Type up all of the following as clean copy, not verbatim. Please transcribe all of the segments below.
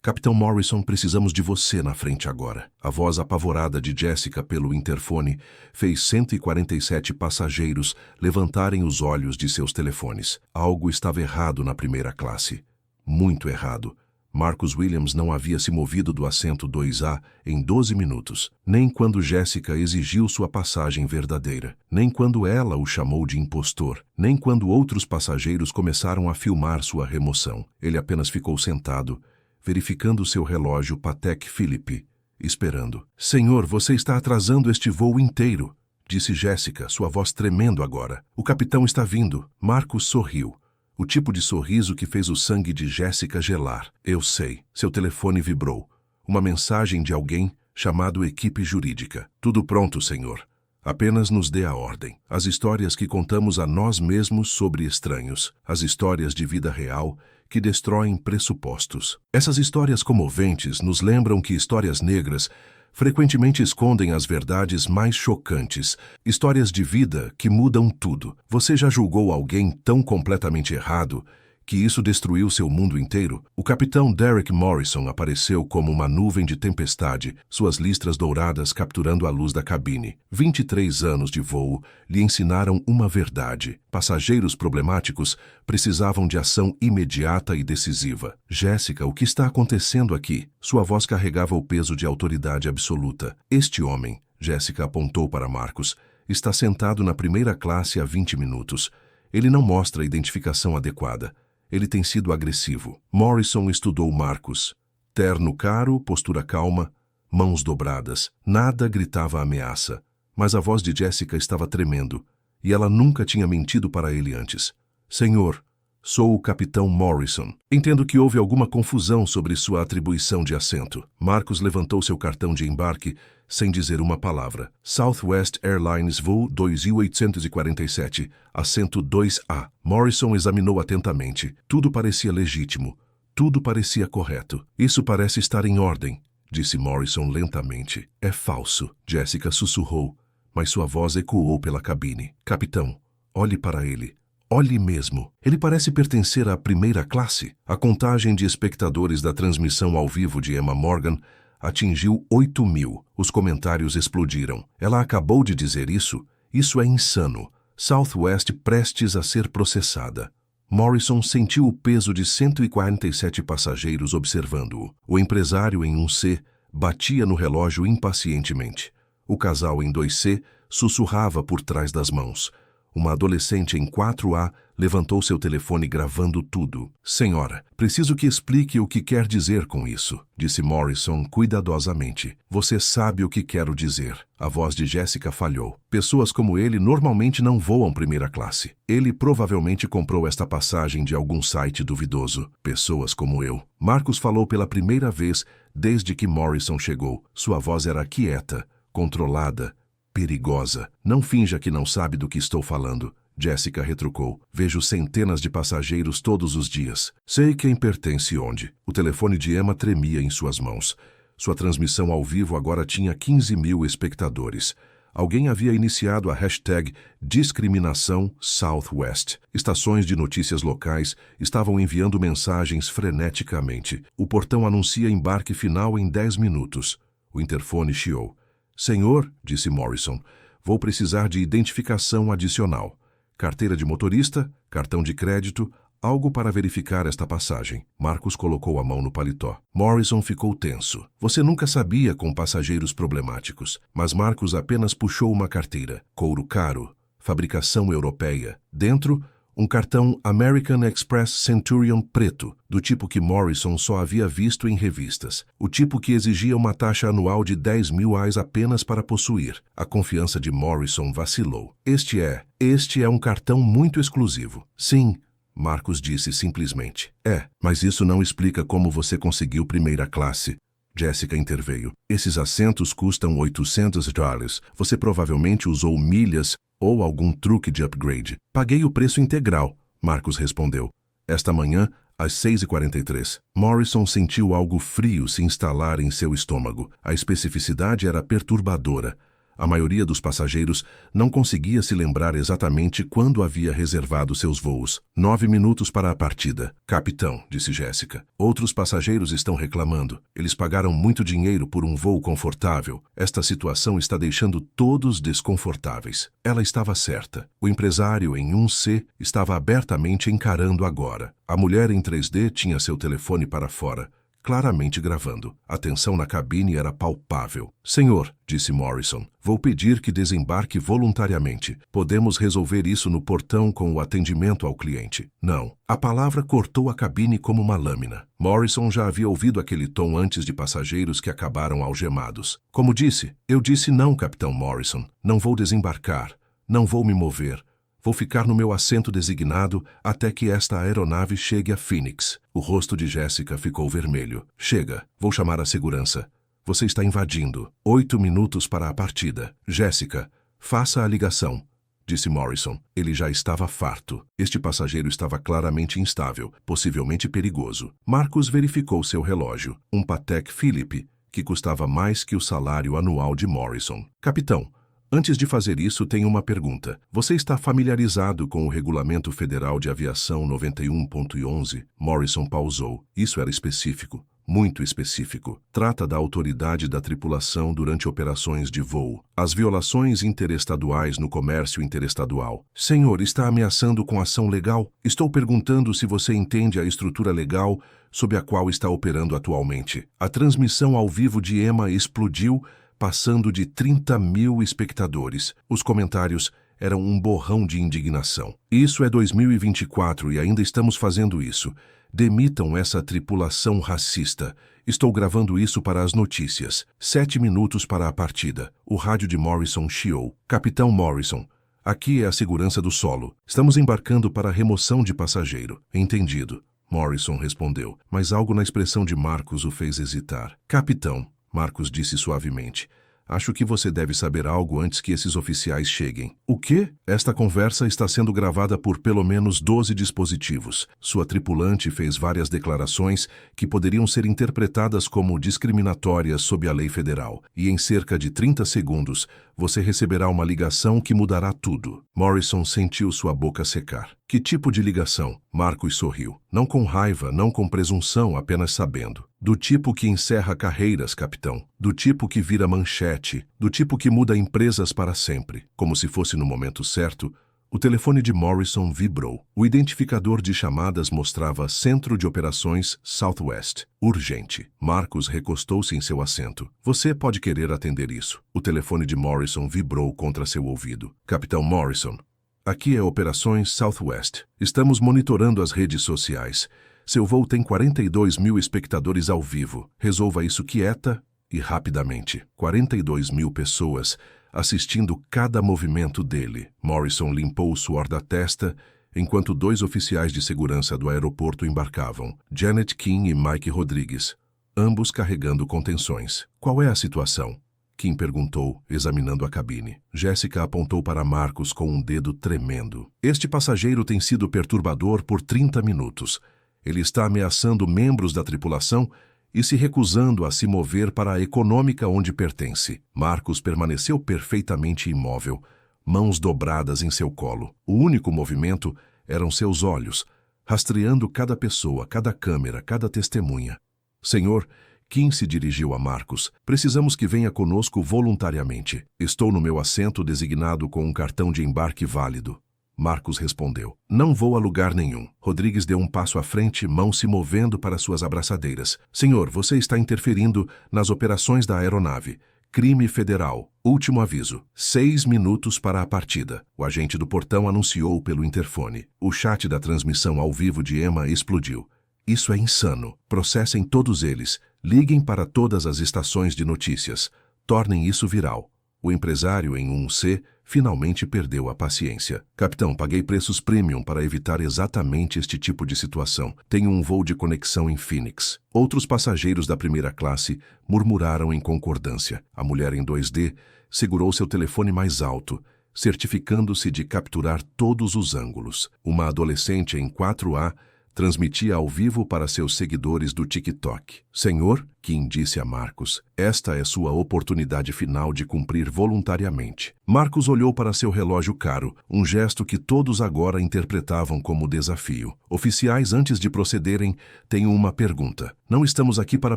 Capitão Morrison, precisamos de você na frente agora. A voz apavorada de Jessica pelo interfone fez 147 passageiros levantarem os olhos de seus telefones. Algo estava errado na primeira classe. Muito errado. Marcus Williams não havia se movido do assento 2A em 12 minutos, nem quando Jessica exigiu sua passagem verdadeira, nem quando ela o chamou de impostor, nem quando outros passageiros começaram a filmar sua remoção. Ele apenas ficou sentado, verificando seu relógio Patek Philippe, esperando. "Senhor, você está atrasando este voo inteiro", disse Jessica, sua voz tremendo agora. "O capitão está vindo." Marcus sorriu. O tipo de sorriso que fez o sangue de Jessica gelar. "Eu sei." Seu telefone vibrou. Uma mensagem de alguém chamado equipe jurídica. "Tudo pronto, senhor. Apenas nos dê a ordem." As histórias que contamos a nós mesmos sobre estranhos. As histórias de vida real que destroem pressupostos. Essas histórias comoventes nos lembram que histórias negras frequentemente escondem as verdades mais chocantes, histórias de vida que mudam tudo. Você já julgou alguém tão completamente errado que isso destruiu seu mundo inteiro? O capitão Derek Morrison apareceu como uma nuvem de tempestade, suas listras douradas capturando a luz da cabine. 23 anos de voo lhe ensinaram uma verdade. Passageiros problemáticos precisavam de ação imediata e decisiva. "Jessica, o que está acontecendo aqui?" Sua voz carregava o peso de autoridade absoluta. "Este homem", Jessica apontou para Marcus, "está sentado na primeira classe há 20 minutos. Ele não mostra a identificação adequada. Ele tem sido agressivo." Morrison estudou Marcus. Terno caro, postura calma, mãos dobradas. Nada gritava ameaça. Mas a voz de Jessica estava tremendo, e ela nunca tinha mentido para ele antes. "Senhor, sou o capitão Morrison. Entendo que houve alguma confusão sobre sua atribuição de assento." Marcus levantou seu cartão de embarque sem dizer uma palavra. "Southwest Airlines voo 2847, assento 2A." Morrison examinou atentamente. Tudo parecia legítimo. Tudo parecia correto. "Isso parece estar em ordem", disse Morrison lentamente. "É falso", Jessica sussurrou, mas sua voz ecoou pela cabine. "Capitão, olhe para ele. Olhe mesmo. Ele parece pertencer à primeira classe." A contagem de espectadores da transmissão ao vivo de Emma Morgan atingiu 8.000. Os comentários explodiram. "Ela acabou de dizer isso? Isso é insano. Southwest prestes a ser processada." Morrison sentiu o peso de 147 passageiros observando-o. O empresário em 1C batia no relógio impacientemente. O casal em 2C sussurrava por trás das mãos. Uma adolescente em 4A levantou seu telefone gravando tudo. "Senhora, preciso que explique o que quer dizer com isso", disse Morrison cuidadosamente. "Você sabe o que quero dizer." A voz de Jessica falhou. "Pessoas como ele normalmente não voam primeira classe. Ele provavelmente comprou esta passagem de algum site duvidoso. Pessoas como eu." Marcus falou pela primeira vez desde que Morrison chegou. Sua voz era quieta, controlada, perigosa. "Não finja que não sabe do que estou falando", Jessica retrucou. "Vejo centenas de passageiros todos os dias. Sei quem pertence onde." O telefone de Emma tremia em suas mãos. Sua transmissão ao vivo agora tinha 15.000 espectadores. Alguém havia iniciado a hashtag Discriminação Southwest. Estações de notícias locais estavam enviando mensagens freneticamente. "O portão anuncia embarque final em 10 minutos. O interfone chiou. "Senhor", disse Morrison, "vou precisar de identificação adicional. Carteira de motorista, cartão de crédito, algo para verificar esta passagem." Marcus colocou a mão no paletó. Morrison ficou tenso. Você nunca sabia com passageiros problemáticos, mas Marcus apenas puxou uma carteira. Couro caro, fabricação europeia. Dentro, um cartão American Express Centurion preto, do tipo que Morrison só havia visto em revistas. O tipo que exigia uma taxa anual de 10.000 apenas para possuir. A confiança de Morrison vacilou. Este é um cartão muito exclusivo." "Sim", Marcus disse simplesmente. "É, mas isso não explica como você conseguiu primeira classe." Jessica interveio. "Esses assentos custam $800. Você provavelmente usou milhas ou algum truque de upgrade." "Paguei o preço integral", Marcus respondeu. "Esta manhã, às 6h43. Morrison sentiu algo frio se instalar em seu estômago. A especificidade era perturbadora. A maioria dos passageiros não conseguia se lembrar exatamente quando havia reservado seus voos. 9 minutos para a partida. Capitão, disse Jéssica. Outros passageiros estão reclamando. Eles pagaram muito dinheiro por um voo confortável. Esta situação está deixando todos desconfortáveis. Ela estava certa. O empresário em 1C estava abertamente encarando agora. A mulher em 3D tinha seu telefone para fora, claramente gravando. A tensão na cabine era palpável. Senhor, disse Morrison, vou pedir que desembarque voluntariamente. Podemos resolver isso no portão com o atendimento ao cliente. Não. A palavra cortou a cabine como uma lâmina. Morrison já havia ouvido aquele tom antes de passageiros que acabaram algemados. Como disse? Eu disse não, Capitão Morrison. Não vou desembarcar. Não vou me mover. Vou ficar no meu assento designado até que esta aeronave chegue a Phoenix. O rosto de Jéssica ficou vermelho. Chega, vou chamar a segurança. Você está invadindo. 8 minutos para a partida. Jéssica, faça a ligação, disse Morrison. Ele já estava farto. Este passageiro estava claramente instável, possivelmente perigoso. Marcus verificou seu relógio. Um Patek Philippe, que custava mais que o salário anual de Morrison. Capitão, antes de fazer isso, tenho uma pergunta. Você está familiarizado com o Regulamento Federal de Aviação 91.11? Morrison pausou. Isso era específico, muito específico. Trata da autoridade da tripulação durante operações de voo. As violações interestaduais no comércio interestadual. Senhor, está ameaçando com ação legal? Estou perguntando se você entende a estrutura legal sob a qual está operando atualmente. A transmissão ao vivo de EMA explodiu, passando de 30 mil espectadores. Os comentários eram um borrão de indignação. Isso é 2024 e ainda estamos fazendo isso. Demitam essa tripulação racista. Estou gravando isso para as notícias. 7 minutos para a partida. O rádio de Morrison chiou. Capitão Morrison, aqui é a segurança do solo. Estamos embarcando para a remoção de passageiro. Entendido. Morrison respondeu, mas algo na expressão de Marcus o fez hesitar. Capitão, Marcus disse suavemente, acho que você deve saber algo antes que esses oficiais cheguem. O quê? Esta conversa está sendo gravada por pelo menos 12 dispositivos. Sua tripulante fez várias declarações que poderiam ser interpretadas como discriminatórias sob a lei federal. E em cerca de 30 segundos, você receberá uma ligação que mudará tudo. Morrison sentiu sua boca secar. Que tipo de ligação? Marcus sorriu. Não com raiva, não com presunção, apenas sabendo. Do tipo que encerra carreiras, capitão. Do tipo que vira manchete. Do tipo que muda empresas para sempre. Como se fosse no momento certo, o telefone de Morrison vibrou. O identificador de chamadas mostrava Centro de Operações Southwest. Urgente. Marcus recostou-se em seu assento. Você pode querer atender isso. O telefone de Morrison vibrou contra seu ouvido. Capitão Morrison, aqui é Operações Southwest. Estamos monitorando as redes sociais. Seu voo tem 42 mil espectadores ao vivo. Resolva isso quieta e rapidamente. 42 mil pessoas assistindo cada movimento dele. Morrison limpou o suor da testa enquanto 2 oficiais de segurança do aeroporto embarcavam, Janet Kim e Mike Rodrigues, ambos carregando contenções. Qual é a situação? Kim perguntou, examinando a cabine. Jéssica apontou para Marcus com um dedo tremendo. Este passageiro tem sido perturbador por 30 minutos. Ele está ameaçando membros da tripulação e se recusando a se mover para a econômica onde pertence. Marcus permaneceu perfeitamente imóvel, mãos dobradas em seu colo. O único movimento eram seus olhos, rastreando cada pessoa, cada câmera, cada testemunha. Senhor, Kim se dirigiu a Marcus. Precisamos que venha conosco voluntariamente. Estou no meu assento designado com um cartão de embarque válido. Marcus respondeu. Não vou a lugar nenhum. Rodrigues deu um passo à frente, mão se movendo para suas abraçadeiras. Senhor, você está interferindo nas operações da aeronave. Crime federal. Último aviso. 6 minutos para a partida. O agente do portão anunciou pelo interfone. O chat da transmissão ao vivo de EMA explodiu. Isso é insano. Processem todos eles. Liguem para todas as estações de notícias. Tornem isso viral. O empresário em 1C finalmente perdeu a paciência. Capitão, paguei preços premium para evitar exatamente este tipo de situação. Tenho um voo de conexão em Phoenix. Outros passageiros da primeira classe murmuraram em concordância. A mulher em 2D segurou seu telefone mais alto, certificando-se de capturar todos os ângulos. Uma adolescente em 4A Transmitia ao vivo para seus seguidores do TikTok. Senhor, Kim disse a Marcus, esta é sua oportunidade final de cumprir voluntariamente. Marcus olhou para seu relógio caro, um gesto que todos agora interpretavam como desafio. Oficiais, antes de procederem, tenho uma pergunta. Não estamos aqui para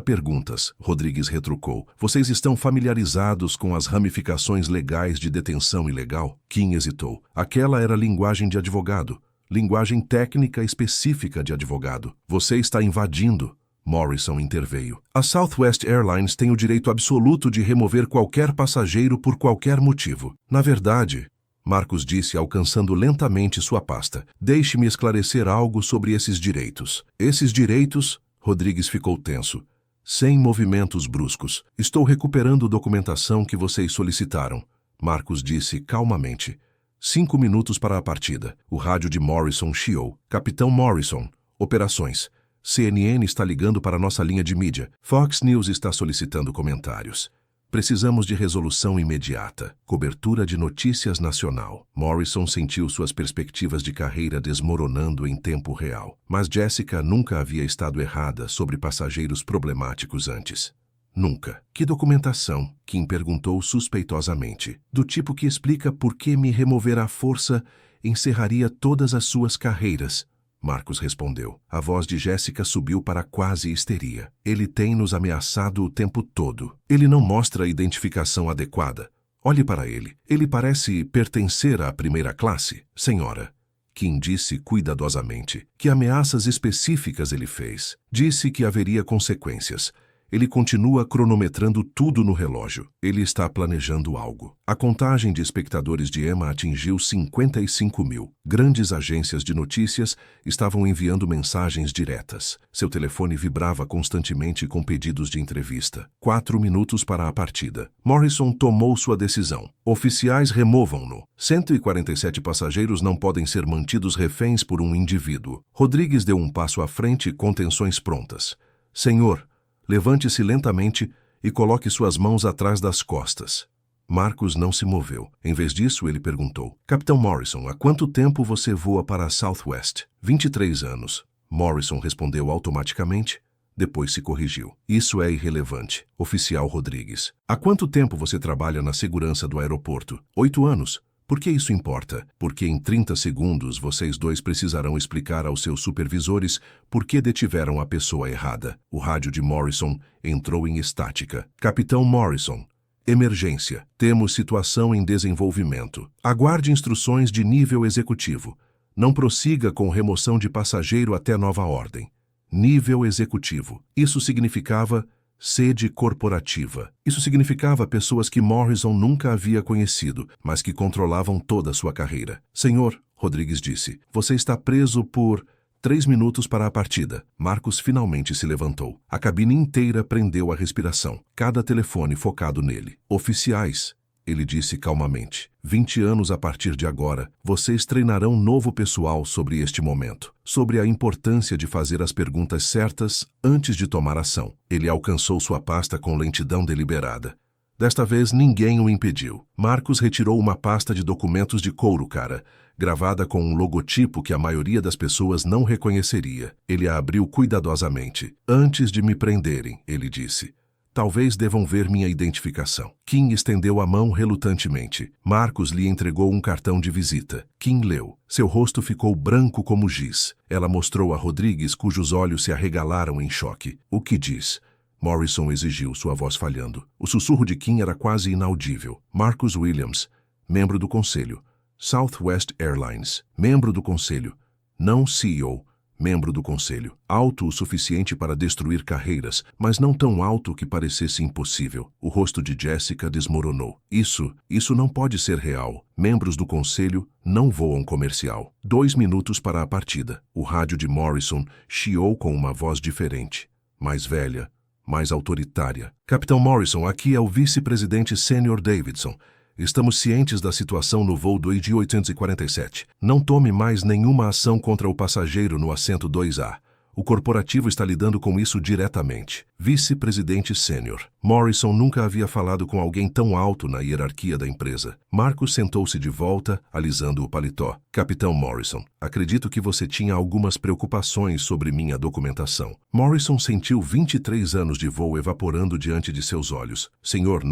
perguntas, Rodrigues retrucou. Vocês estão familiarizados com as ramificações legais de detenção ilegal? Kim hesitou. Aquela era linguagem de advogado. Linguagem técnica específica de advogado. Você está invadindo. Morrison interveio. A Southwest Airlines tem o direito absoluto de remover qualquer passageiro por qualquer motivo. Na verdade, Marcus disse, alcançando lentamente sua pasta, deixe-me esclarecer algo sobre esses direitos. Esses direitos... Rodrigues ficou tenso. Sem movimentos bruscos. Estou recuperando documentação que vocês solicitaram. Marcus disse calmamente. 5 minutos para a partida. O rádio de Morrison chiou. Capitão Morrison. Operações. CNN está ligando para nossa linha de mídia. Fox News está solicitando comentários. Precisamos de resolução imediata. Cobertura de notícias nacional. Morrison sentiu suas perspectivas de carreira desmoronando em tempo real. Mas Jessica nunca havia estado errada sobre passageiros problemáticos antes. Nunca. Que documentação? Kim perguntou suspeitosamente. Do tipo que explica por que me remover à força encerraria todas as suas carreiras. Marcus respondeu. A voz de Jessica subiu para quase histeria. Ele tem nos ameaçado o tempo todo. Ele não mostra a identificação adequada. Olhe para ele. Ele parece pertencer à primeira classe. Senhora. Kim disse cuidadosamente. Que ameaças específicas ele fez? Disse que haveria consequências. Ele continua cronometrando tudo no relógio. Ele está planejando algo. A contagem de espectadores de Emma atingiu 55 mil. Grandes agências de notícias estavam enviando mensagens diretas. Seu telefone vibrava constantemente com pedidos de entrevista. 4 minutos para a partida. Morrison tomou sua decisão. Oficiais removam-no. 147 passageiros não podem ser mantidos reféns por um indivíduo. Rodrigues deu um passo à frente com tensões prontas. Senhor, levante-se lentamente e coloque suas mãos atrás das costas. Marcus não se moveu. Em vez disso, ele perguntou. Capitão Morrison, há quanto tempo você voa para a Southwest? 23 anos. Morrison respondeu automaticamente. Depois se corrigiu. Isso é irrelevante. Oficial Rodrigues. Há quanto tempo você trabalha na segurança do aeroporto? 8 anos. Por que isso importa? Porque em 30 segundos vocês dois precisarão explicar aos seus supervisores por que detiveram a pessoa errada. O rádio de Morrison entrou em estática. Capitão Morrison. Emergência. Temos situação em desenvolvimento. Aguarde instruções de nível executivo. Não prossiga com remoção de passageiro até nova ordem. Nível executivo. Isso significava sede corporativa. Isso significava pessoas que Morrison nunca havia conhecido, mas que controlavam toda a sua carreira. Senhor, Rodrigues disse, você está preso por 3 minutos para a partida. Marcus finalmente se levantou. A cabine inteira prendeu a respiração, cada telefone focado nele. Oficiais, ele disse calmamente, 20 anos a partir de agora, vocês treinarão novo pessoal sobre este momento, sobre a importância de fazer as perguntas certas antes de tomar ação. Ele alcançou sua pasta com lentidão deliberada. Desta vez, ninguém o impediu. Marcus retirou uma pasta de documentos de couro cara, gravada com um logotipo que a maioria das pessoas não reconheceria. Ele a abriu cuidadosamente. Antes de me prenderem, ele disse. Talvez devam ver minha identificação. Kim estendeu a mão relutantemente. Marcus lhe entregou um cartão de visita. Kim leu. Seu rosto ficou branco como giz. Ela mostrou a Rodrigues, cujos olhos se arregalaram em choque. O que diz? Morrison exigiu, sua voz falhando. O sussurro de Kim era quase inaudível. Marcus Williams, membro do conselho. Southwest Airlines, membro do conselho. Não CEO. Membro do conselho, alto o suficiente para destruir carreiras, mas não tão alto que parecesse impossível. O rosto de Jessica desmoronou. Isso não pode ser real. Membros do conselho não voam comercial. 2 minutos para a partida. O rádio de Morrison chiou com uma voz diferente, mais velha, mais autoritária. Capitão Morrison, aqui é o vice-presidente Sênior Davidson. Estamos cientes da situação no voo do ID-847. Não tome mais nenhuma ação contra o passageiro no assento 2A. O corporativo está lidando com isso diretamente. Vice-presidente sênior. Morrison nunca havia falado com alguém tão alto na hierarquia da empresa. Marcus sentou-se de volta, alisando o paletó. Capitão Morrison, acredito que você tinha algumas preocupações sobre minha documentação. Morrison sentiu 23 anos de voo evaporando diante de seus olhos. Senhor,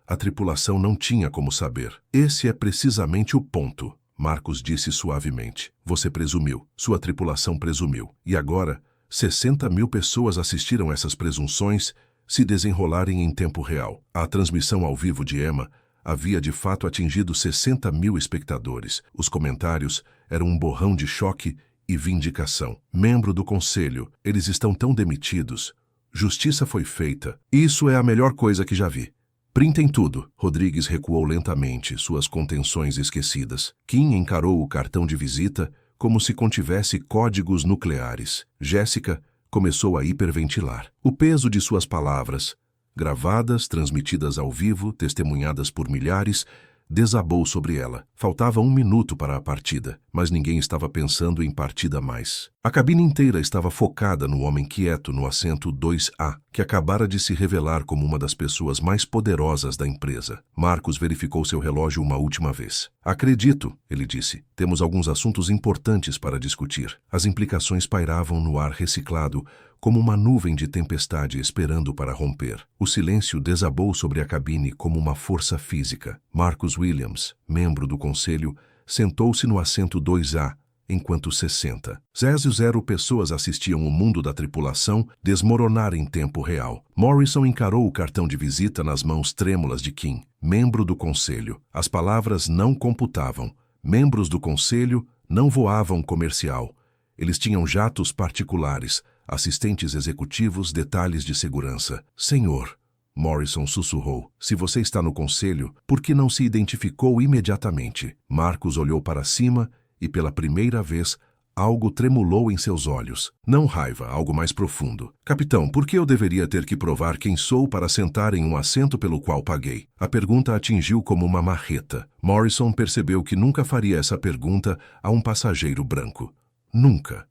a tripulação não tinha como saber. Esse é precisamente o ponto. Marcus disse suavemente. Você presumiu. Sua tripulação presumiu. E agora, 60.000 pessoas assistiram essas presunções se desenrolarem em tempo real. A transmissão ao vivo de Emma havia de fato atingido 60.000 espectadores. Os comentários eram um borrão de choque e vindicação. Membro do conselho, eles estão tão demitidos. Justiça foi feita. Isso é a melhor coisa que já vi. Printem tudo. Rodrigues recuou lentamente, suas contenções esquecidas. Kim encarou o cartão de visita como se contivesse códigos nucleares. Jéssica começou a hiperventilar. O peso de suas palavras, gravadas, transmitidas ao vivo, testemunhadas por milhares, desabou sobre ela. Faltava 1 minuto para a partida, mas ninguém estava pensando em partida mais. A cabine inteira estava focada no homem quieto no assento 2A, que acabara de se revelar como uma das pessoas mais poderosas da empresa. Marcus verificou seu relógio uma última vez. Acredito, ele disse, temos alguns assuntos importantes para discutir. As implicações pairavam no ar reciclado, como uma nuvem de tempestade esperando para romper. O silêncio desabou sobre a cabine como uma força física. Marcus Williams, membro do conselho, sentou-se no assento 2A, enquanto 60.000 pessoas assistiam o mundo da tripulação desmoronar em tempo real. Morrison encarou o cartão de visita nas mãos trêmulas de Kim, membro do conselho. As palavras não computavam. Membros do conselho não voavam comercial. Eles tinham jatos particulares, assistentes executivos, detalhes de segurança. Senhor, Morrison sussurrou, se você está no conselho, por que não se identificou imediatamente? Marcus olhou para cima e, pela primeira vez, algo tremulou em seus olhos. Não raiva, algo mais profundo. Capitão, por que eu deveria ter que provar quem sou para sentar em um assento pelo qual paguei? A pergunta atingiu como uma marreta. Morrison percebeu que nunca faria essa pergunta a um passageiro branco. Nunca.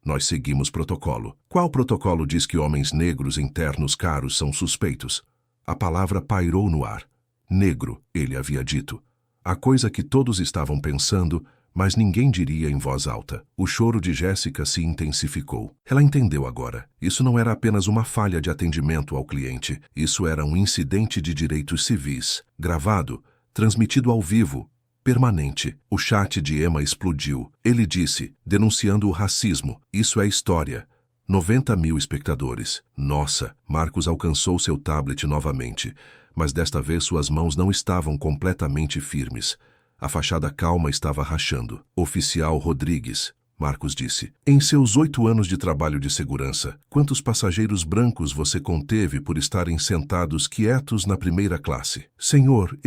Nós seguimos protocolo. Qual protocolo diz que homens negros em ternos caros são suspeitos? A palavra pairou no ar. Negro, ele havia dito. A coisa que todos estavam pensando, mas ninguém diria em voz alta. O choro de Jéssica se intensificou. Ela entendeu agora. Isso não era apenas uma falha de atendimento ao cliente. Isso era um incidente de direitos civis. Gravado, transmitido ao vivo, permanente. O chat de Emma explodiu. Ele disse, denunciando o racismo. Isso é história. 90.000 espectadores. Nossa, Marcus alcançou seu tablet novamente, mas desta vez suas mãos não estavam completamente firmes. A fachada calma estava rachando. Oficial Rodrigues, Marcus disse. Em seus 8 anos de trabalho de segurança, quantos passageiros brancos você conteve por estarem sentados quietos na primeira classe? Senhor,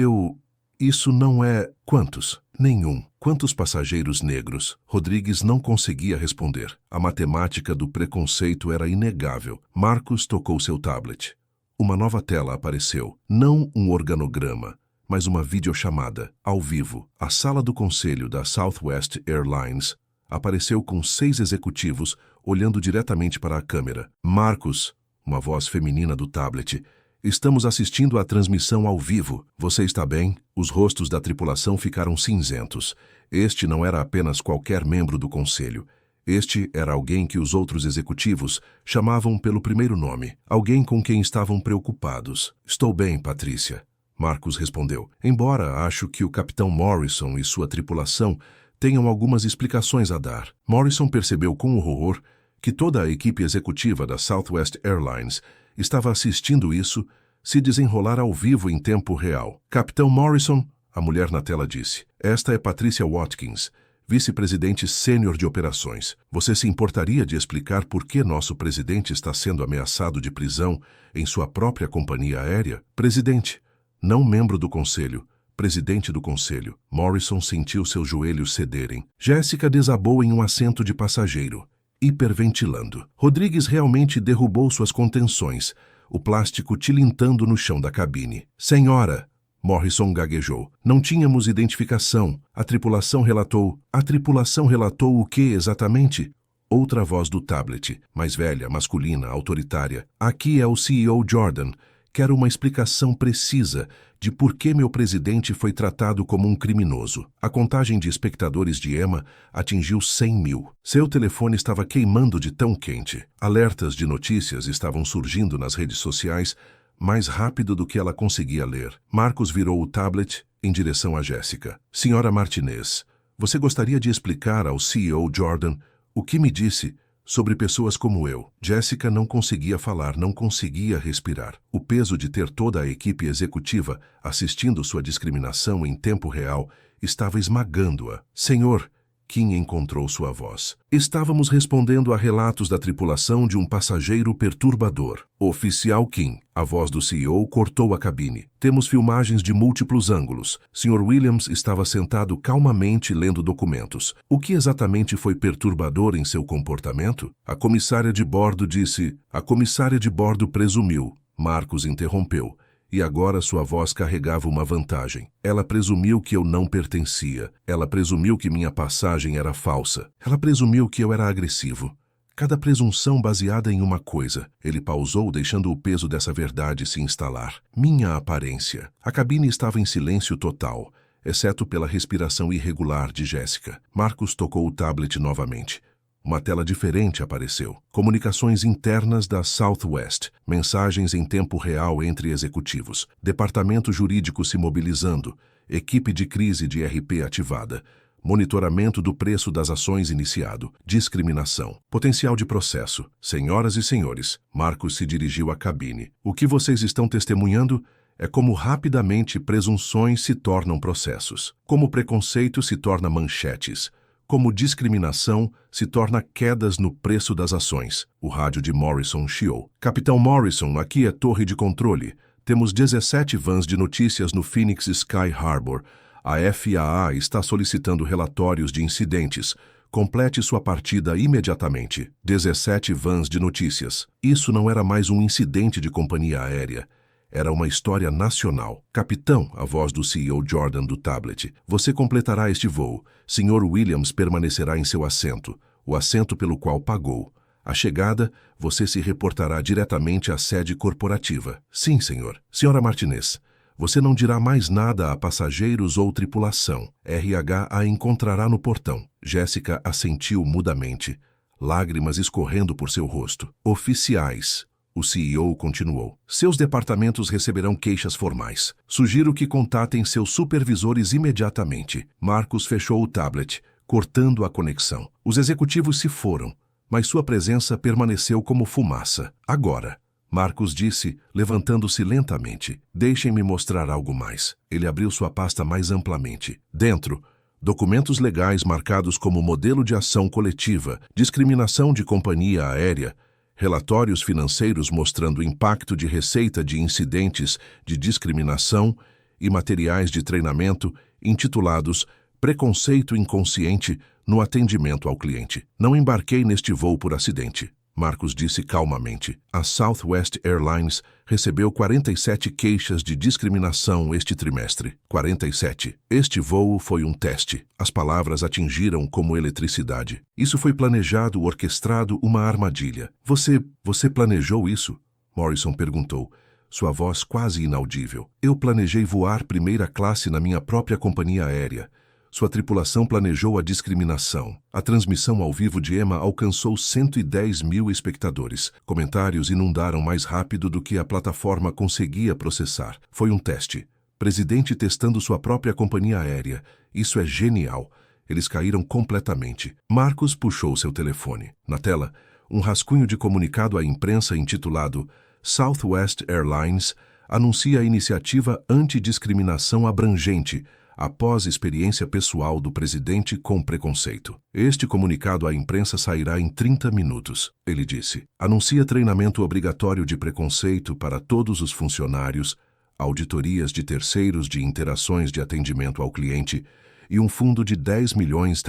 Isso não é... Quantos? Nenhum. Quantos passageiros negros? Rodrigues não conseguia responder. A matemática do preconceito era inegável. Marcus tocou seu tablet. Uma nova tela apareceu. Não um organograma, mas uma videochamada, ao vivo. A sala do conselho da Southwest Airlines apareceu com 6 executivos olhando diretamente para a câmera. Marcus, uma voz feminina do tablet, estamos assistindo à transmissão ao vivo. Você está bem? Os rostos da tripulação ficaram cinzentos. Este não era apenas qualquer membro do conselho. Este era alguém que os outros executivos chamavam pelo primeiro nome. Alguém com quem estavam preocupados. Estou bem, Patrícia. Marcus respondeu. Embora acho que o capitão Morrison e sua tripulação tenham algumas explicações a dar. Morrison percebeu com horror que toda a equipe executiva da Southwest Airlines estava assistindo isso se desenrolar ao vivo em tempo real. Capitão Morrison, a mulher na tela disse. Esta é Patricia Watkins, vice-presidente sênior de operações. Você se importaria de explicar por que nosso presidente está sendo ameaçado de prisão em sua própria companhia aérea? Presidente, não membro do conselho. Presidente do conselho. Morrison sentiu seus joelhos cederem. Jéssica desabou em um assento de passageiro, hiperventilando. Rodrigues realmente derrubou suas contenções, o plástico tilintando no chão da cabine. Senhora, Morrison gaguejou. Não tínhamos identificação. A tripulação relatou. A tripulação relatou o que exatamente? Outra voz do tablet, mais velha, masculina, autoritária. Aqui é o CEO Jordan. Quero uma explicação precisa de por que meu presidente foi tratado como um criminoso. A contagem de espectadores de Emma atingiu 100.000. Seu telefone estava queimando de tão quente. Alertas de notícias estavam surgindo nas redes sociais mais rápido do que ela conseguia ler. Marcos virou o tablet em direção a Jéssica. Senhora Martinez, você gostaria de explicar ao CEO Jordan o que me disse sobre pessoas como eu? Jéssica não conseguia falar, não conseguia respirar. O peso de ter toda a equipe executiva assistindo sua discriminação em tempo real estava esmagando-a. Senhor, Kim encontrou sua voz. Estávamos respondendo a relatos da tripulação de um passageiro perturbador. Oficial Kim, a voz do CEO cortou a cabine. Temos filmagens de múltiplos ângulos. Sr. Williams estava sentado calmamente lendo documentos. O que exatamente foi perturbador em seu comportamento? A comissária de bordo disse. A comissária de bordo presumiu. Marcos interrompeu. E agora sua voz carregava uma vantagem. Ela presumiu que eu não pertencia. Ela presumiu que minha passagem era falsa. Ela presumiu que eu era agressivo. Cada presunção baseada em uma coisa. Ele pausou, deixando o peso dessa verdade se instalar. Minha aparência. A cabine estava em silêncio total, exceto pela respiração irregular de Jéssica. Marcos tocou o tablet novamente. Uma tela diferente apareceu. Comunicações internas da Southwest. Mensagens em tempo real entre executivos. Departamento jurídico se mobilizando. Equipe de crise de RP ativada. Monitoramento do preço das ações iniciado. Discriminação. Potencial de processo. Senhoras e senhores, Marcos se dirigiu à cabine. O que vocês estão testemunhando é como rapidamente presunções se tornam processos. Como preconceito se torna manchetes. Como discriminação se torna quedas no preço das ações. O rádio de Morrison chiou. Capitão Morrison, aqui é torre de controle. Temos 17 vans de notícias no Phoenix Sky Harbor. A FAA está solicitando relatórios de incidentes. Complete sua partida imediatamente. 17 vans de notícias. Isso não era mais um incidente de companhia aérea. Era uma história nacional. Capitão, a voz do CEO Jordan do tablet. Você completará este voo. Sr. Williams permanecerá em seu assento, o assento pelo qual pagou. À chegada, você se reportará diretamente à sede corporativa. Sim, senhor. Senhora Martinez, você não dirá mais nada a passageiros ou tripulação. RH a encontrará no portão. Jéssica assentiu mudamente, lágrimas escorrendo por seu rosto. Oficiais. O CEO continuou. Seus departamentos receberão queixas formais. Sugiro que contatem seus supervisores imediatamente. Marcos fechou o tablet, cortando a conexão. Os executivos se foram, mas sua presença permaneceu como fumaça. Agora, Marcos disse, levantando-se lentamente. Deixem-me mostrar algo mais. Ele abriu sua pasta mais amplamente. Dentro, documentos legais marcados como modelo de ação coletiva, discriminação de companhia aérea, relatórios financeiros mostrando o impacto de receita de incidentes de discriminação e materiais de treinamento intitulados Preconceito Inconsciente no Atendimento ao Cliente. Não embarquei neste voo por acidente. Marcos disse calmamente. A Southwest Airlines recebeu 47 queixas de discriminação este trimestre. 47. Este voo foi um teste. As palavras atingiram como eletricidade. Isso foi planejado, orquestrado, uma armadilha. Você planejou isso? Morrison perguntou, sua voz quase inaudível. Eu planejei voar primeira classe na minha própria companhia aérea. Sua tripulação planejou a discriminação. A transmissão ao vivo de Emma alcançou 110.000 espectadores. Comentários inundaram mais rápido do que a plataforma conseguia processar. Foi um teste. Presidente testando sua própria companhia aérea. Isso é genial. Eles caíram completamente. Marcos puxou seu telefone. Na tela, um rascunho de comunicado à imprensa intitulado Southwest Airlines anuncia a iniciativa antidiscriminação abrangente após experiência pessoal do presidente com preconceito. Este comunicado à imprensa sairá em 30 minutos, ele disse. Anuncia treinamento obrigatório de preconceito para todos os funcionários, auditorias de terceiros de interações de atendimento ao cliente e um fundo de 10 milhões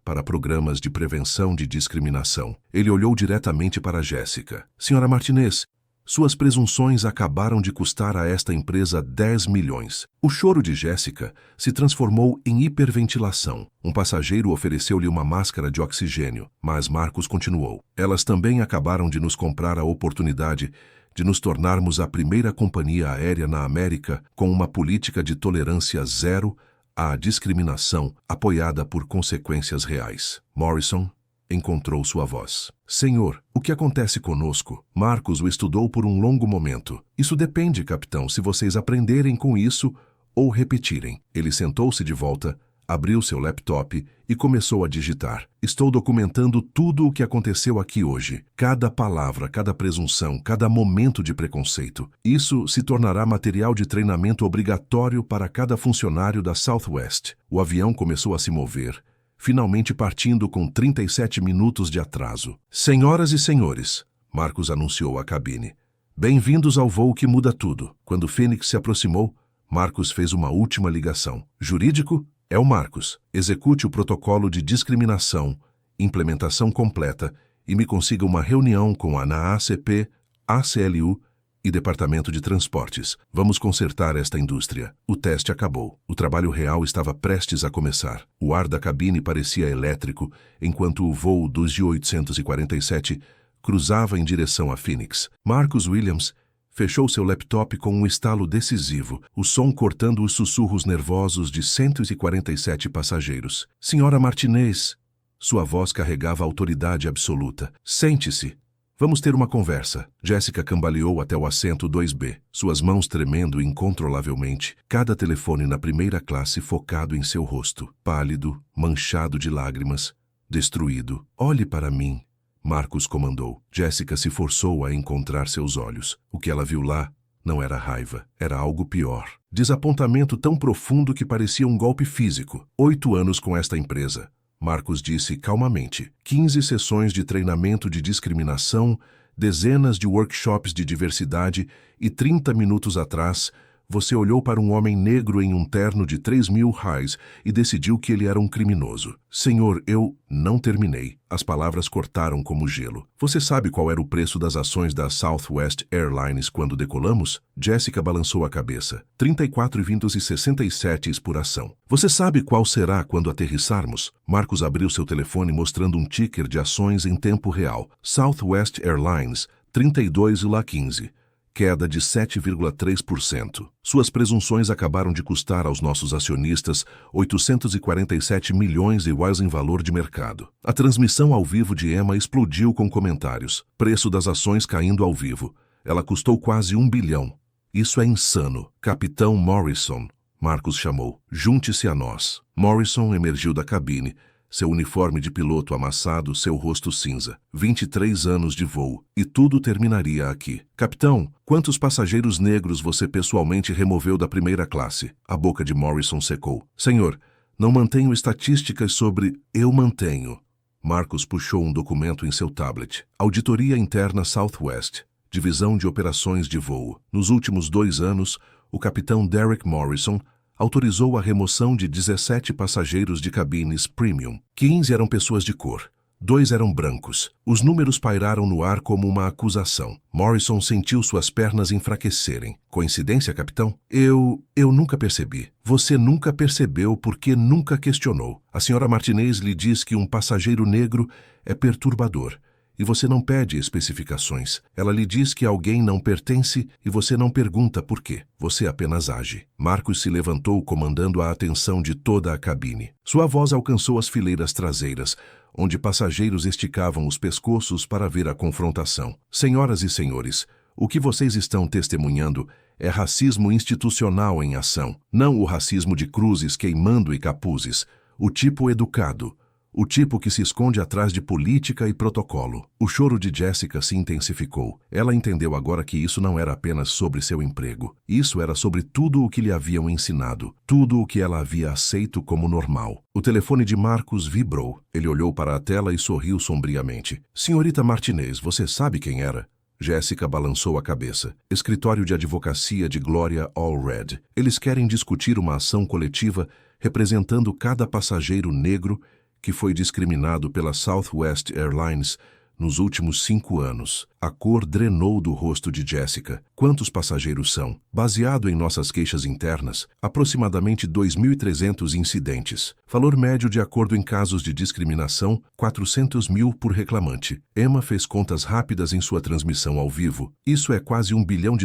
para programas de prevenção de discriminação. Ele olhou diretamente para Jéssica. Senhora Martinez, Suas presunções acabaram de custar a esta empresa 10 milhões. O choro de Jessica se transformou em hiperventilação. Um passageiro ofereceu-lhe uma máscara de oxigênio, mas Marcos continuou. Elas também acabaram de nos comprar a oportunidade de nos tornarmos a primeira companhia aérea na América com uma política de tolerância zero à discriminação apoiada por consequências reais. Morrison encontrou sua voz. Senhor, o que acontece conosco? Marcos o estudou por um longo momento. Isso depende, capitão, se vocês aprenderem com isso ou repetirem. Ele sentou-se de volta, abriu seu laptop e começou a digitar. Estou documentando tudo o que aconteceu aqui hoje. Cada palavra, cada presunção, cada momento de preconceito. Isso se tornará material de treinamento obrigatório para cada funcionário da Southwest. O avião começou a se mover, finalmente partindo com 37 minutos de atraso. Senhoras e senhores, Marcos anunciou à cabine. Bem-vindos ao voo que muda tudo. Quando Phoenix se aproximou, Marcos fez uma última ligação. Jurídico? É o Marcos. Execute o protocolo de discriminação, implementação completa e me consiga uma reunião com a NAACP, ACLU e Departamento de Transportes. Vamos consertar esta indústria. O teste acabou. O trabalho real estava prestes a começar. O ar da cabine parecia elétrico, enquanto o voo dos G847 cruzava em direção a Phoenix. Marcus Williams fechou seu laptop com um estalo decisivo, o som cortando os sussurros nervosos de 147 passageiros. Senhora Martinez, sua voz carregava autoridade absoluta. Sente-se. Vamos ter uma conversa. Jessica cambaleou até o assento 2B, suas mãos tremendo incontrolavelmente, cada telefone na primeira classe focado em seu rosto, pálido, manchado de lágrimas, destruído. Olhe para mim, Marcos comandou. Jessica se forçou a encontrar seus olhos. O que ela viu lá não era raiva, era algo pior. Desapontamento tão profundo que parecia um golpe físico. 8 anos com esta empresa. Marcos disse calmamente. 15 sessões de treinamento de discriminação, dezenas de workshops de diversidade e 30 minutos atrás, você olhou para um homem negro em um terno de 3.000 reais e decidiu que ele era um criminoso. Senhor, eu não terminei. As palavras cortaram como gelo. Você sabe qual era o preço das ações da Southwest Airlines quando decolamos? Jessica balançou a cabeça. 34,67 por ação. Você sabe qual será quando aterrissarmos? Marcos abriu seu telefone mostrando um ticker de ações em tempo real. Southwest Airlines, 32,15. Queda de 7,3%. Suas presunções acabaram de custar aos nossos acionistas 847 milhões iguais em valor de mercado. A transmissão ao vivo de Emma explodiu com comentários. Preço das ações caindo ao vivo. Ela custou quase 1 bilhão. Isso é insano. Capitão Morrison, Marcos chamou. Junte-se a nós. Morrison emergiu da cabine. Seu uniforme de piloto amassado, seu rosto cinza. 23 anos de voo. E tudo terminaria aqui. Capitão, quantos passageiros negros você pessoalmente removeu da primeira classe? A boca de Morrison secou. Senhor, não mantenho estatísticas sobre... Eu mantenho. Marcos puxou um documento em seu tablet. Auditoria Interna Southwest. Divisão de Operações de Voo. Nos últimos 2 anos, o capitão Derek Morrison autorizou a remoção de 17 passageiros de cabines premium. 15 eram pessoas de cor. 2 eram brancos. Os números pairaram no ar como uma acusação. Morrison sentiu suas pernas enfraquecerem. Coincidência, capitão? Eu nunca percebi. Você nunca percebeu porque nunca questionou. A senhora Martinez lhe diz que um passageiro negro é perturbador. E você não pede especificações. Ela lhe diz que alguém não pertence e você não pergunta por quê. Você apenas age. Marcos se levantou comandando a atenção de toda a cabine. Sua voz alcançou as fileiras traseiras, onde passageiros esticavam os pescoços para ver a confrontação. Senhoras e senhores, o que vocês estão testemunhando é racismo institucional em ação, não o racismo de cruzes queimando e capuzes, o tipo educado, o tipo que se esconde atrás de política e protocolo. O choro de Jessica se intensificou. Ela entendeu agora que isso não era apenas sobre seu emprego. Isso era sobre tudo o que lhe haviam ensinado, tudo o que ela havia aceito como normal. O telefone de Marcos vibrou. Ele olhou para a tela e sorriu sombriamente. Senhorita Martinez, você sabe quem era? Jessica balançou a cabeça. Escritório de advocacia de Gloria Allred. Eles querem discutir uma ação coletiva representando cada passageiro negro que foi discriminado pela Southwest Airlines Nos últimos 5 anos, a cor drenou do rosto de Jessica. Quantos passageiros são? Baseado em nossas queixas internas, aproximadamente 2.300 incidentes. Valor médio de acordo em casos de discriminação, 400 mil por reclamante. Emma fez contas rápidas em sua transmissão ao vivo. Isso é quase $1 bilhão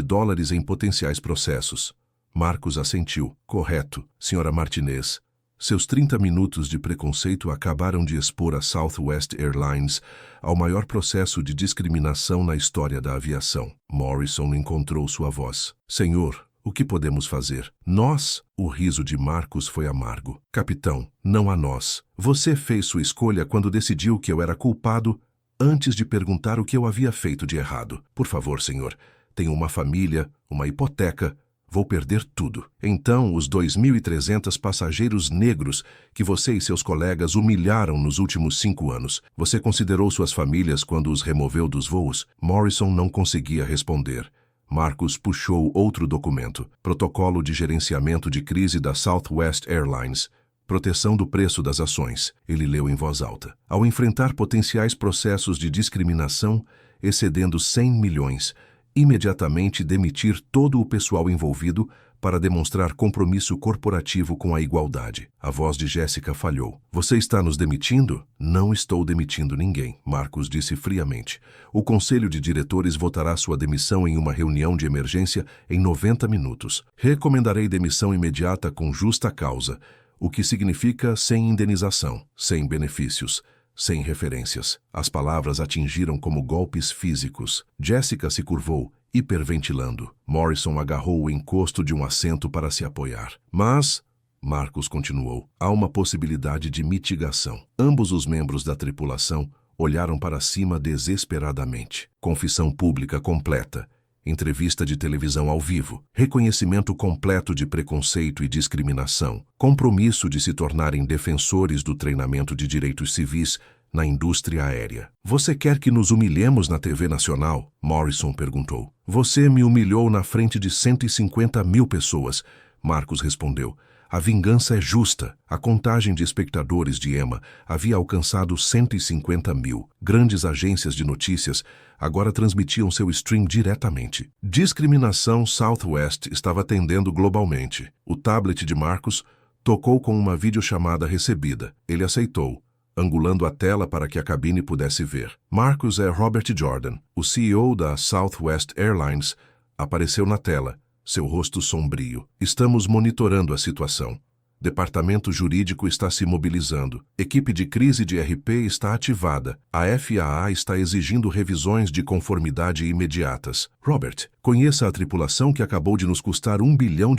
em potenciais processos. Marcos assentiu. Correto, Sra. Martinez. Seus 30 minutos de preconceito acabaram de expor a Southwest Airlines ao maior processo de discriminação na história da aviação. Morrison encontrou sua voz. Senhor, o que podemos fazer? Nós? O riso de Marcos foi amargo. Capitão, não a nós. Você fez sua escolha quando decidiu que eu era culpado antes de perguntar o que eu havia feito de errado. Por favor, senhor, tenho uma família, uma hipoteca. Vou perder tudo. Então, os 2.300 passageiros negros que você e seus colegas humilharam nos últimos 5 anos, você considerou suas famílias quando os removeu dos voos? Morrison não conseguia responder. Marcos puxou outro documento. Protocolo de gerenciamento de crise da Southwest Airlines. Proteção do preço das ações. Ele leu em voz alta. Ao enfrentar potenciais processos de discriminação excedendo 100 milhões, imediatamente demitir todo o pessoal envolvido para demonstrar compromisso corporativo com a igualdade. A voz de Jessica falhou. Você está nos demitindo? Não estou demitindo ninguém, Marcos disse friamente. O conselho de diretores votará sua demissão em uma reunião de emergência em 90 minutos. Recomendarei demissão imediata com justa causa, o que significa sem indenização, sem benefícios, sem referências. As palavras atingiram como golpes físicos. Jessica se curvou, hiperventilando. Morrison agarrou o encosto de um assento para se apoiar. Mas, Marcos continuou, há uma possibilidade de mitigação. Ambos os membros da tripulação olharam para cima desesperadamente. Confissão pública completa. Entrevista de televisão ao vivo, reconhecimento completo de preconceito e discriminação, compromisso de se tornarem defensores do treinamento de direitos civis na indústria aérea. Você quer que nos humilhemos na TV nacional? Morrison perguntou. Você me humilhou na frente de 150 mil pessoas, Marcos respondeu. A vingança é justa. A contagem de espectadores de Emma havia alcançado 150 mil. Grandes agências de notícias agora transmitiam seu stream diretamente. Discriminação Southwest estava atendendo globalmente. O tablet de Marcos tocou com uma videochamada recebida. Ele aceitou, angulando a tela para que a cabine pudesse ver. Marcos é Robert Jordan, o CEO da Southwest Airlines, apareceu na tela. Seu rosto sombrio. Estamos monitorando a situação. Departamento jurídico está se mobilizando. Equipe de crise de RP está ativada. A FAA está exigindo revisões de conformidade imediatas. Robert, conheça a tripulação que acabou de nos custar $1 bilhão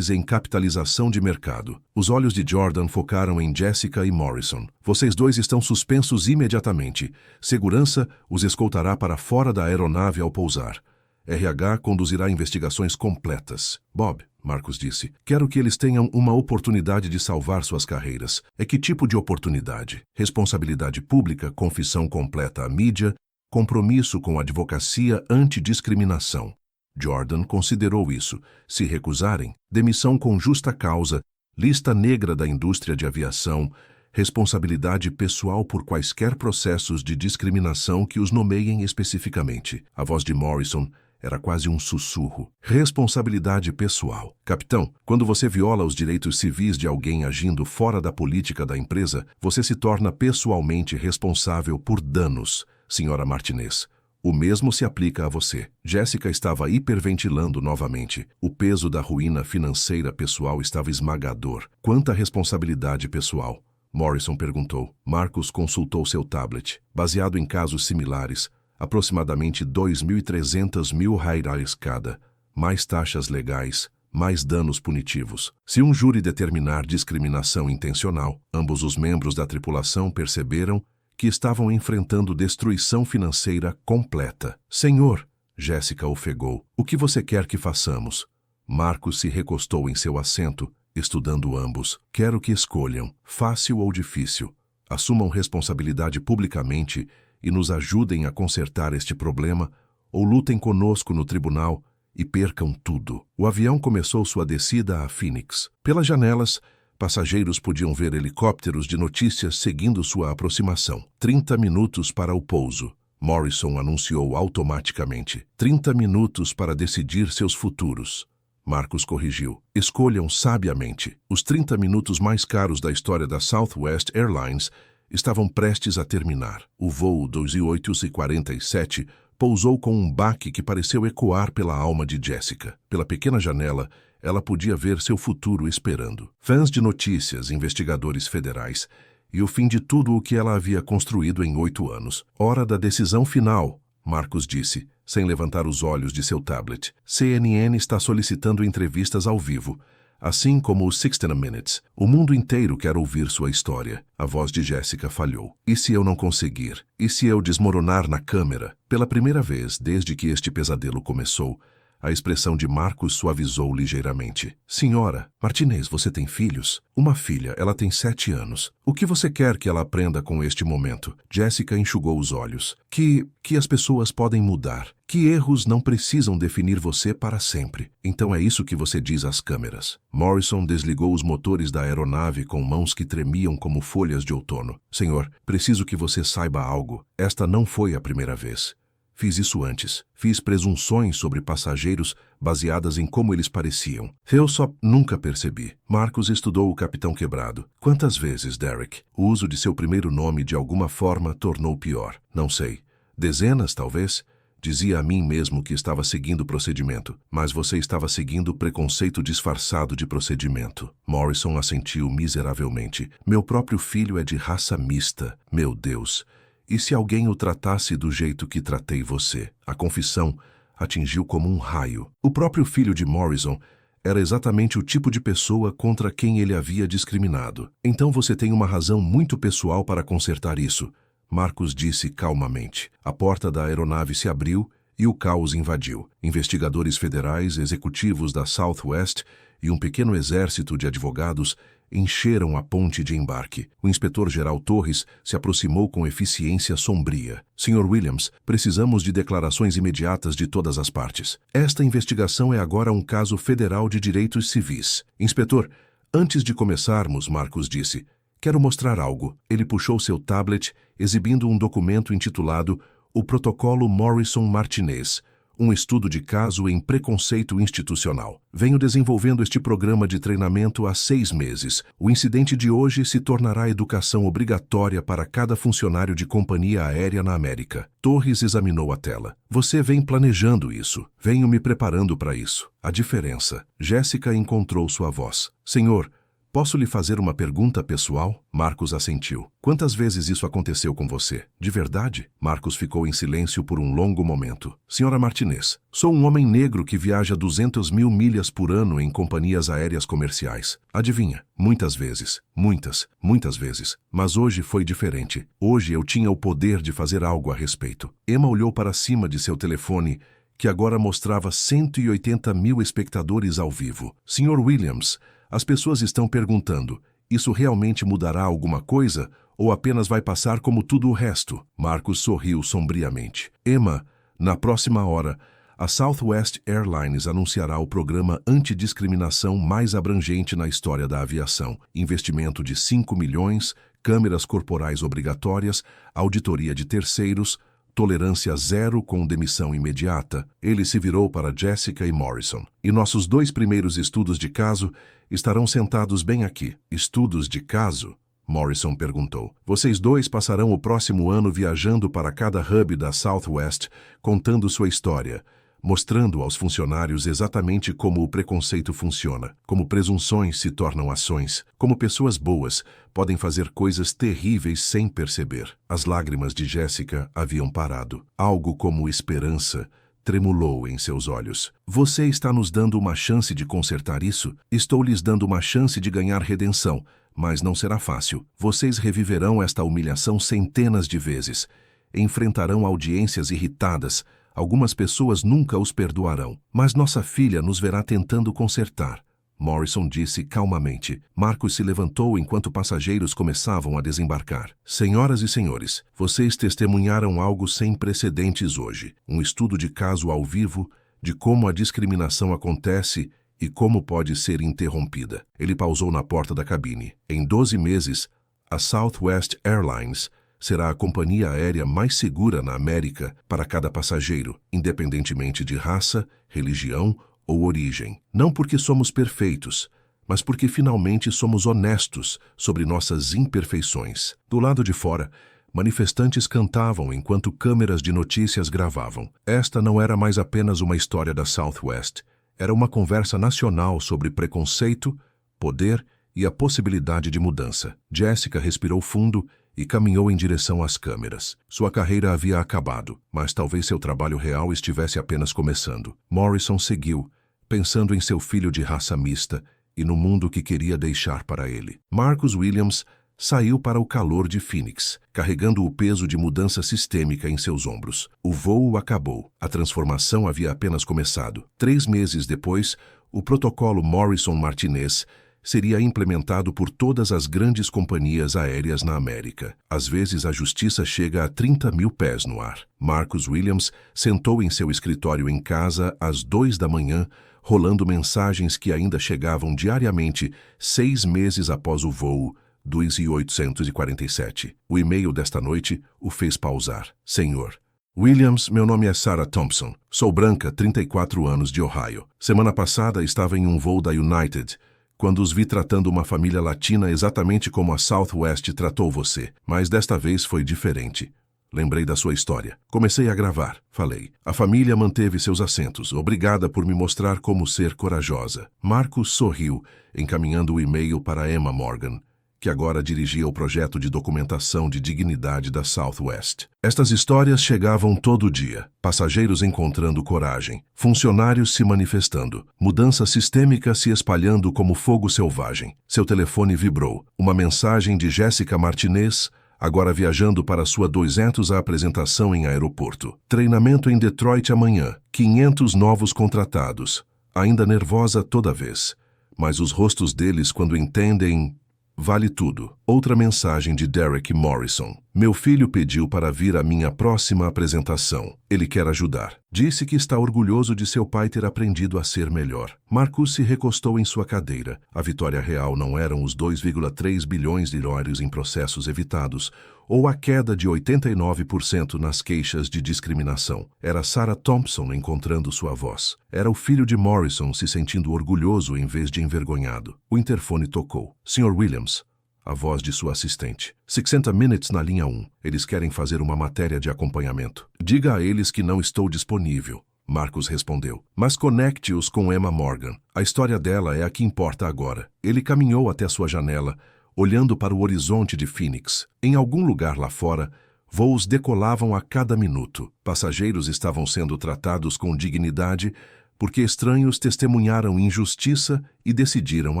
em capitalização de mercado. Os olhos de Jordan focaram em Jessica e Morrison. Vocês dois estão suspensos imediatamente. Segurança os escoltará para fora da aeronave ao pousar. RH conduzirá investigações completas. Bob, Marcos disse, quero que eles tenham uma oportunidade de salvar suas carreiras. É que tipo de oportunidade? Responsabilidade pública, confissão completa à mídia, compromisso com advocacia antidiscriminação. Jordan considerou isso. Se recusarem, demissão com justa causa, lista negra da indústria de aviação, responsabilidade pessoal por quaisquer processos de discriminação que os nomeiem especificamente. A voz de Morrison era quase um sussurro. Responsabilidade pessoal. Capitão, quando você viola os direitos civis de alguém agindo fora da política da empresa, você se torna pessoalmente responsável por danos, Sra. Martinez. O mesmo se aplica a você. Jessica estava hiperventilando novamente. O peso da ruína financeira pessoal estava esmagador. Quanta responsabilidade pessoal? Morrison perguntou. Marcos consultou seu tablet. Baseado em casos similares, aproximadamente 2.300 mil reais cada, mais taxas legais, mais danos punitivos. Se um júri determinar discriminação intencional, ambos os membros da tripulação perceberam que estavam enfrentando destruição financeira completa. Senhor, Jessica ofegou, o que você quer que façamos? Marcos se recostou em seu assento, estudando ambos. Quero que escolham, fácil ou difícil. Assumam responsabilidade publicamente e nos ajudem a consertar este problema, ou lutem conosco no tribunal e percam tudo. O avião começou sua descida a Phoenix. Pelas janelas, passageiros podiam ver helicópteros de notícias seguindo sua aproximação. 30 minutos para o pouso. Morrison anunciou automaticamente. 30 minutos para decidir seus futuros. Marcos corrigiu. Escolham sabiamente. Os 30 minutos mais caros da história da Southwest Airlines estavam prestes a terminar. O voo 2847 pousou com um baque que pareceu ecoar pela alma de Jessica. Pela pequena janela, ela podia ver seu futuro esperando. Fãs de notícias, investigadores federais e o fim de tudo o que ela havia construído em 8 anos. Hora da decisão final, Marcos disse, sem levantar os olhos de seu tablet. CNN está solicitando entrevistas ao vivo, assim como o 60 Minutes. O mundo inteiro quer ouvir sua história. A voz de Jessica falhou. E se eu não conseguir? E se eu desmoronar na câmera? Pela primeira vez desde que este pesadelo começou, a expressão de Marcos suavizou ligeiramente. Senhora, Martinez, você tem filhos? Uma filha, ela tem 7 anos. O que você quer que ela aprenda com este momento? Jessica enxugou os olhos. Que as pessoas podem mudar. Que erros não precisam definir você para sempre. Então é isso que você diz às câmeras. Morrison desligou os motores da aeronave com mãos que tremiam como folhas de outono. Senhor, preciso que você saiba algo. Esta não foi a primeira vez. Fiz isso antes. Fiz presunções sobre passageiros baseadas em como eles pareciam. Eu só nunca percebi. Marcos estudou o Capitão Quebrado. Quantas vezes, Derek? O uso de seu primeiro nome de alguma forma tornou pior. Não sei. Dezenas, talvez? Dizia a mim mesmo que estava seguindo o procedimento, mas você estava seguindo o preconceito disfarçado de procedimento. Morrison assentiu miseravelmente. Meu próprio filho é de raça mista. Meu Deus! E se alguém o tratasse do jeito que tratei você? A confissão atingiu como um raio. O próprio filho de Morrison era exatamente o tipo de pessoa contra quem ele havia discriminado. Então você tem uma razão muito pessoal para consertar isso, Marcos disse calmamente. A porta da aeronave se abriu e o caos invadiu. Investigadores federais, executivos da Southwest e um pequeno exército de advogados encheram a ponte de embarque. O inspetor-geral Torres se aproximou com eficiência sombria. Sr. Williams, precisamos de declarações imediatas de todas as partes. Esta investigação é agora um caso federal de direitos civis. Inspetor, antes de começarmos, Marcos disse, quero mostrar algo. Ele puxou seu tablet, exibindo um documento intitulado O Protocolo Morrison-Martinez, um estudo de caso em preconceito institucional. Venho desenvolvendo este programa de treinamento há 6 meses. O incidente de hoje se tornará educação obrigatória para cada funcionário de companhia aérea na América. Torres examinou a tela. Você vem planejando isso. Venho me preparando para isso. A diferença. Jéssica encontrou sua voz. Senhor, posso lhe fazer uma pergunta pessoal? Marcos assentiu. Quantas vezes isso aconteceu com você? De verdade? Marcos ficou em silêncio por um longo momento. Senhora Martinez, sou um homem negro que viaja 200.000 milhas por ano em companhias aéreas comerciais. Adivinha? Muitas vezes. Muitas vezes. Mas hoje foi diferente. Hoje eu tinha o poder de fazer algo a respeito. Emma olhou para cima de seu telefone, que agora mostrava 180.000 espectadores ao vivo. Sr. Williams, as pessoas estão perguntando, isso realmente mudará alguma coisa ou apenas vai passar como tudo o resto? Marcos sorriu sombriamente. Emma, na próxima hora, a Southwest Airlines anunciará o programa antidiscriminação mais abrangente na história da aviação. Investimento de 5 milhões, câmeras corporais obrigatórias, auditoria de terceiros, tolerância zero com demissão imediata. Ele se virou para Jessica e Morrison. E nossos 2 primeiros estudos de caso estarão sentados bem aqui. Estudos de caso? Morrison perguntou. Vocês 2 passarão o próximo ano viajando para cada hub da Southwest, contando sua história, mostrando aos funcionários exatamente como o preconceito funciona, como presunções se tornam ações, como pessoas boas podem fazer coisas terríveis sem perceber. As lágrimas de Jéssica haviam parado. Algo como esperança tremulou em seus olhos. Você está nos dando uma chance de consertar isso? Estou lhes dando uma chance de ganhar redenção, mas não será fácil. Vocês reviverão esta humilhação centenas de vezes. Enfrentarão audiências irritadas. Algumas pessoas nunca os perdoarão, mas nossa filha nos verá tentando consertar. Morrison disse calmamente. Marcos se levantou enquanto passageiros começavam a desembarcar. Senhoras e senhores, vocês testemunharam algo sem precedentes hoje. Um estudo de caso ao vivo de como a discriminação acontece e como pode ser interrompida. Ele pausou na porta da cabine. Em 12 meses, a Southwest Airlines será a companhia aérea mais segura na América para cada passageiro, independentemente de raça, religião ou origem. Não porque somos perfeitos, mas porque finalmente somos honestos sobre nossas imperfeições. Do lado de fora, manifestantes cantavam enquanto câmeras de notícias gravavam. Esta não era mais apenas uma história da Southwest. Era uma conversa nacional sobre preconceito, poder e a possibilidade de mudança. Jessica respirou fundo e caminhou em direção às câmeras. Sua carreira havia acabado, mas talvez seu trabalho real estivesse apenas começando. Morrison seguiu, pensando em seu filho de raça mista e no mundo que queria deixar para ele. Marcus Williams saiu para o calor de Phoenix, carregando o peso de mudança sistêmica em seus ombros. O voo acabou. A transformação havia apenas começado. 3 meses depois, o protocolo Morrison-Martinez seria implementado por todas as grandes companhias aéreas na América. Às vezes, a justiça chega a 30 mil pés no ar. Marcus Williams sentou em seu escritório em casa às 2 da manhã, rolando mensagens que ainda chegavam diariamente 6 meses após o voo 2847. O e-mail desta noite o fez pausar. Senhor Williams, meu nome é Sarah Thompson. Sou branca, 34 anos, de Ohio. Semana passada estava em um voo da United, quando os vi tratando uma família latina exatamente como a Southwest tratou você. Mas desta vez foi diferente. Lembrei da sua história. Comecei a gravar. Falei. A família manteve seus assentos. Obrigada por me mostrar como ser corajosa. Marcus sorriu, encaminhando o e-mail para Emma Morgan, que agora dirigia o projeto de documentação de dignidade da Southwest. Estas histórias chegavam todo dia. Passageiros encontrando coragem, funcionários se manifestando, mudança sistêmica se espalhando como fogo selvagem. Seu telefone vibrou. Uma mensagem de Jessica Martinez, agora viajando para sua 200ª apresentação em aeroporto. Treinamento em Detroit amanhã. 500 novos contratados. Ainda nervosa toda vez. Mas os rostos deles, quando entendem, vale tudo. Outra mensagem de Derek Morrison. Meu filho pediu para vir à minha próxima apresentação. Ele quer ajudar. Disse que está orgulhoso de seu pai ter aprendido a ser melhor. Marcus se recostou em sua cadeira. A vitória real não eram os 2,3 bilhões de dólares em processos evitados, ou a queda de 89% nas queixas de discriminação. Era Sarah Thompson encontrando sua voz. Era o filho de Morrison se sentindo orgulhoso em vez de envergonhado. O interfone tocou. Sr. Williams, a voz de sua assistente. 60 Minutes na linha 1. Eles querem fazer uma matéria de acompanhamento. Diga a eles que não estou disponível. Marcus respondeu. Mas conecte-os com Emma Morgan. A história dela é a que importa agora. Ele caminhou até sua janela, olhando para o horizonte de Phoenix. Em algum lugar lá fora, voos decolavam a cada minuto. Passageiros estavam sendo tratados com dignidade porque estranhos testemunharam injustiça e decidiram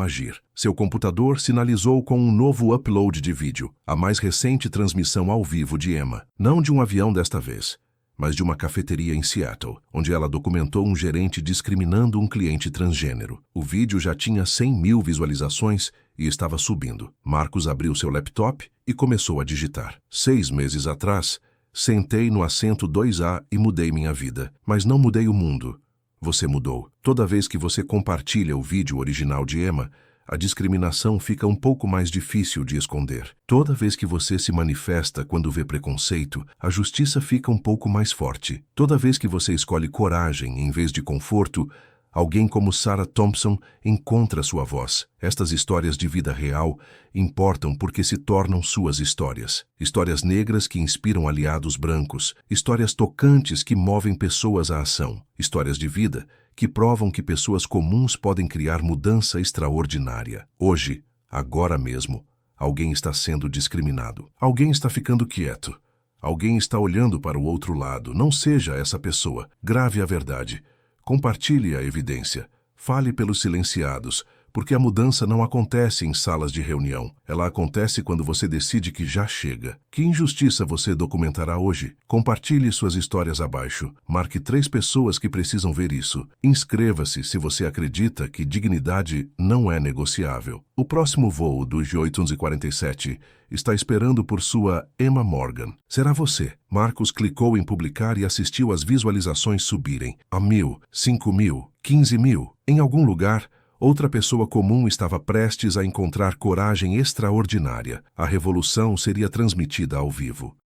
agir. Seu computador sinalizou com um novo upload de vídeo, a mais recente transmissão ao vivo de Emma. Não de um avião desta vez, mas de uma cafeteria em Seattle, onde ela documentou um gerente discriminando um cliente transgênero. O vídeo já tinha 100 mil visualizações e estava subindo. Marcus abriu seu laptop e começou a digitar. 6 meses atrás, sentei no assento 2A e mudei minha vida. Mas não mudei o mundo. Você mudou. Toda vez que você compartilha o vídeo original de Emma, a discriminação fica um pouco mais difícil de esconder. Toda vez que você se manifesta quando vê preconceito, a justiça fica um pouco mais forte. Toda vez que você escolhe coragem em vez de conforto, alguém como Sarah Thompson encontra sua voz. Estas histórias de vida real importam porque se tornam suas histórias. Histórias negras que inspiram aliados brancos. Histórias tocantes que movem pessoas à ação. Histórias de vida que provam que pessoas comuns podem criar mudança extraordinária. Hoje, agora mesmo, alguém está sendo discriminado. Alguém está ficando quieto. Alguém está olhando para o outro lado. Não seja essa pessoa. Grave a verdade. Compartilhe a evidência. Fale pelos silenciados, porque a mudança não acontece em salas de reunião. Ela acontece quando você decide que já chega. Que injustiça você documentará hoje? Compartilhe suas histórias abaixo. Marque 3 pessoas que precisam ver isso. Inscreva-se se você acredita que dignidade não é negociável. O próximo voo do G847 está esperando por sua Emma Morgan. Será você. Marcus clicou em publicar e assistiu às visualizações subirem. A 1.000, 5.000, 15.000. Em algum lugar, Outra pessoa comum estava prestes a encontrar coragem extraordinária. A revolução seria transmitida ao vivo.